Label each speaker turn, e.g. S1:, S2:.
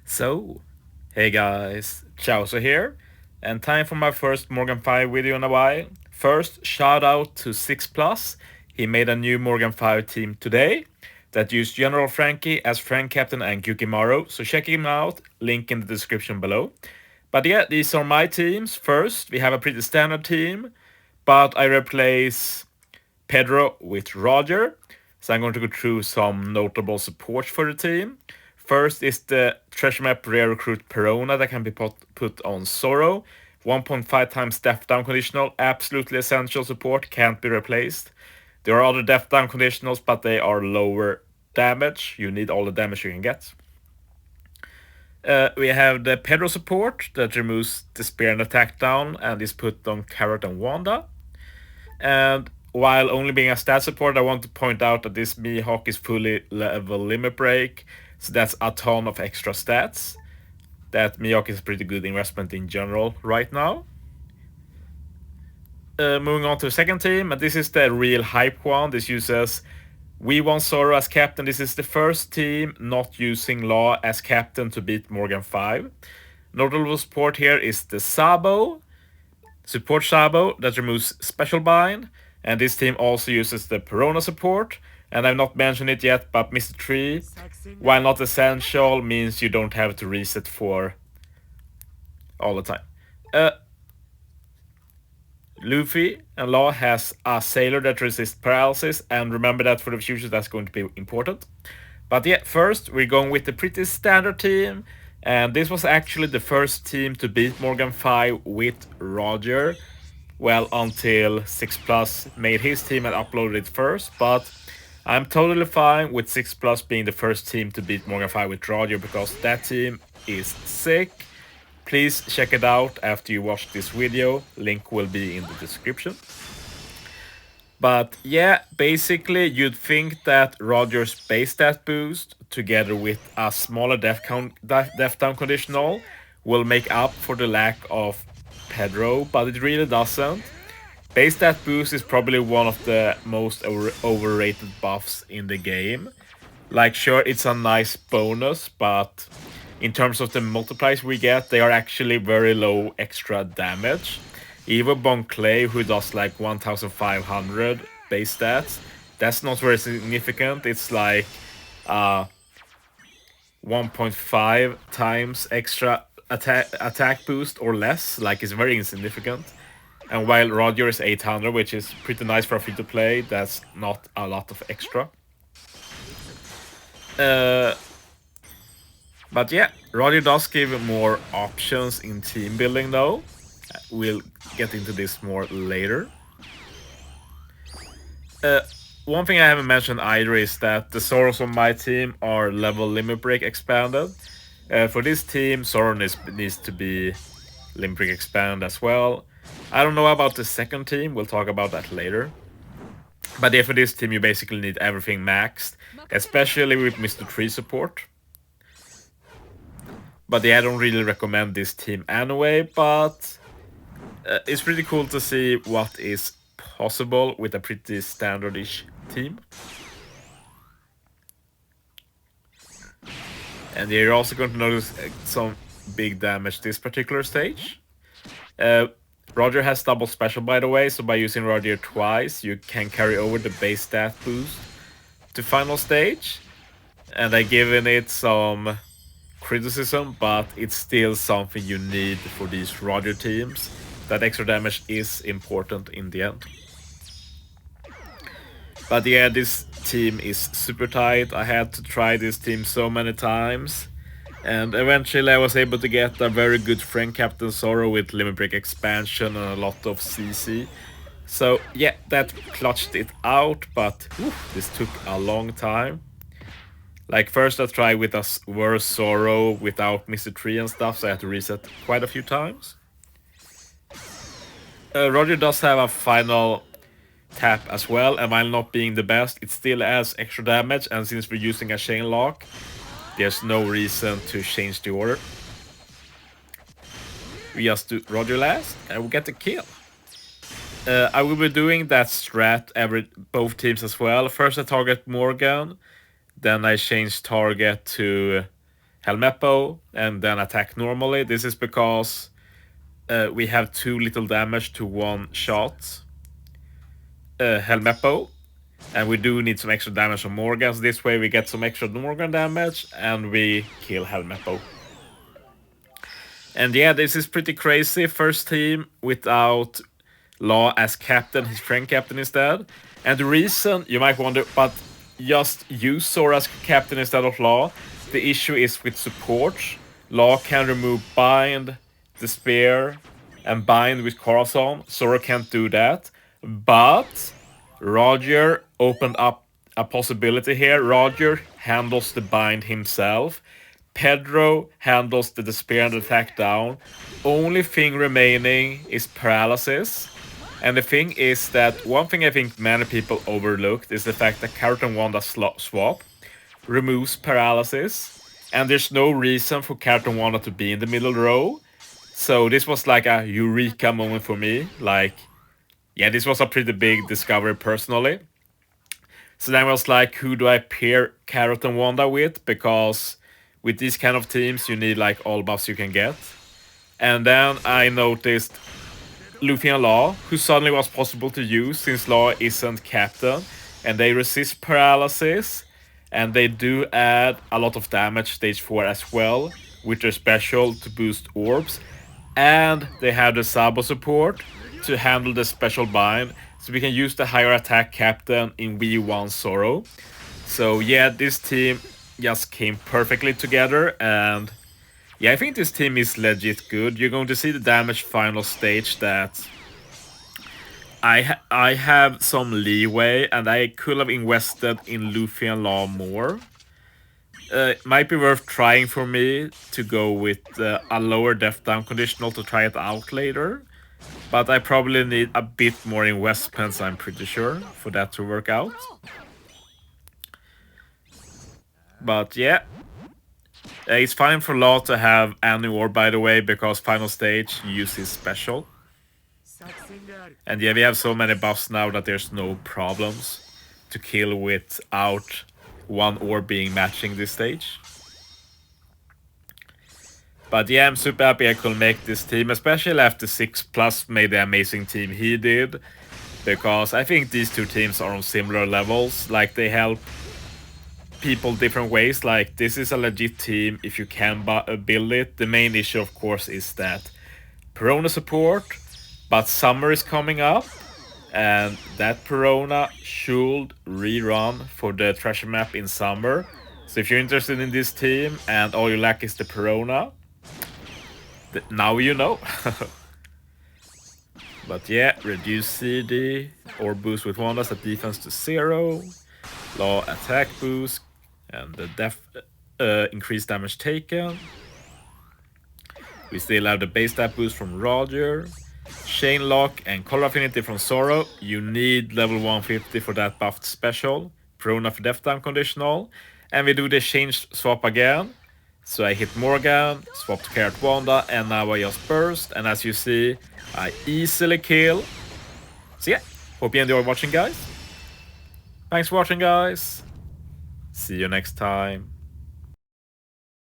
S1: So, hey guys, Chauzu here, and time for my first Morgan 5 video in a while. First, shout out to 6 Plus. He made a new Morgan 5 team today that used General Frankie as friend captain and Gyukimaru, so check him out, link in the description below. But yeah, these are my teams. First, we have a pretty standard team, but I replace Pedro with Roger. So I'm going to go through some notable support for the team. First is the treasure map rare recruit Perona that can be put on Zoro. 1.5 times death down conditional, absolutely essential support, can't be replaced. There are other death down conditionals, but they are lower damage. You need all the damage you can get. We have the Pedro support that removes the spear and attack down and is put on Carrot and Wanda. And while only being a stat support, I want to point out that this Mihawk is fully level limit break, so that's a ton of extra stats. That Mihawk is a pretty good investment in general right now. Moving on to the second team, and this is the real hype one. This uses we want Zoro as captain. This is the first team not using Law as captain to beat Morgan 5. Notable support here is the Sabo, support Sabo that removes special bind, and this team also uses the Perona support. And I've not mentioned it yet, but Mr. Tree, while not essential, means you don't have to reset for all the time. Luffy and Law has a sailor that resists paralysis, and remember that for the future that's going to be important. But yeah, first we're going with the pretty standard team, and this was actually the first team to beat Morgan 5 with Roger. Well, until 6 Plus made his team and uploaded it first, but I'm totally fine with 6 Plus being the first team to beat Morgan 5 with Roger because that team is sick. Please check it out after you watch this video, link will be in the description. But yeah, basically you'd think that Roger's base stat boost, together with a smaller death down conditional, will make up for the lack of Pedro, but it really doesn't. Base stat boost is probably one of the most overrated buffs in the game. Like, sure, it's a nice bonus, but in terms of the multipliers we get, they are actually very low extra damage. Even Bon Clay, who does like 1500 base stats, that's not very significant. It's like 1.5 times extra attack boost or less. Like, it's very insignificant. And while Roger is 800, which is pretty nice for a free to play, that's not a lot of extra. But yeah, Roger does give more options in team building though. We'll get into this more later. One thing I haven't mentioned either is that the Zoros on my team are level limit break expanded. For this team, Zoro needs to be limit break expanded as well. I don't know about the second team, we'll talk about that later. But yeah, for this team you basically need everything maxed, especially with Mr. Tree support. But yeah, I don't really recommend this team anyway, but it's pretty cool to see what is possible with a pretty standardish team. And you're also going to notice some big damage this particular stage. Roger has double special, by the way, so by using Roger twice, you can carry over the base stat boost to final stage. And I've given it some criticism, but it's still something you need for these Roger teams. That extra damage is important in the end. But yeah, this team is super tight. I had to try this team so many times. And eventually I was able to get a very good friend Captain Zoro with limit break expansion and a lot of CC. So yeah, that clutched it out, but this took a long time. Like, first I tried with a worse Zoro without Mr. Tree and stuff, so I had to reset quite a few times. Roger does have a final tap as well, and while not being the best, it still adds extra damage, and since we're using a chain lock, there's no reason to change the order. We just do Roger last, and we get the kill. I will be doing that strat both teams as well. First I target Morgan, then I change target to Helmeppo and then attack normally. This is because we have too little damage to one shot Helmeppo. And we do need some extra damage on Morgans. This way we get some extra Morgan damage and we kill Helmeppo. And yeah, this is pretty crazy. First team without Law as captain, his friend captain instead. And the reason, you might wonder, but just use Zoro as captain instead of Law. The issue is with support. Law can remove Bind, Despair, and Bind with Corazon. Zoro can't do that. But Roger opened up a possibility here. Roger handles the Bind himself. Pedro handles the Despair and attack down. Only thing remaining is Paralysis. And the thing is that one thing I think many people overlooked is the fact that Carrot and Wanda swap removes Paralysis. And there's no reason for Carrot and Wanda to be in the middle row. So this was like a eureka moment for me. Like, yeah, this was a pretty big discovery personally. So then I was like, who do I pair Carrot and Wanda with? Because with these kind of teams, you need like all buffs you can get. And then I noticed Luffy and Law, who suddenly was possible to use since Law isn't captain. And they resist Paralysis. And they do add a lot of damage stage 4 as well, with their special to boost orbs. And they have the Sabo support to handle the special bind. So we can use the higher attack captain in V1 Zoro. So yeah, this team just came perfectly together. And yeah, I think this team is legit good. You're going to see the damage final stage that I have some leeway, and I could have invested in Luffy and Law more. It might be worth trying for me to go with a lower death down conditional to try it out later. But I probably need a bit more investments, I'm pretty sure, for that to work out. But yeah. It's fine for Law to have any orb, by the way, because final stage uses special. And yeah, we have so many buffs now that there's no problems to kill without one orb being matching this stage. But yeah, I'm super happy I could make this team, especially after 6+ made the amazing team he did. Because I think these two teams are on similar levels, like they help people different ways. Like, this is a legit team if you can build it. The main issue, of course, is that Perona support, but summer is coming up, and that Perona should rerun for the treasure map in summer. So if you're interested in this team and all you lack is the Perona, now you know. But yeah, reduce CD or boost with Wanda's at defense to 0, Law attack boost, and the increased damage taken. We still have the base stat boost from Roger, Chain Lock and Color Affinity from Zoro. You need level 150 for that buffed special. Perona for death time conditional. And we do the change swap again. So I hit Morgan, swap to Carrot Wanda, and now I just burst. And as you see, I easily kill. So yeah, hope you enjoyed watching, guys. Thanks for watching, guys. See you next time.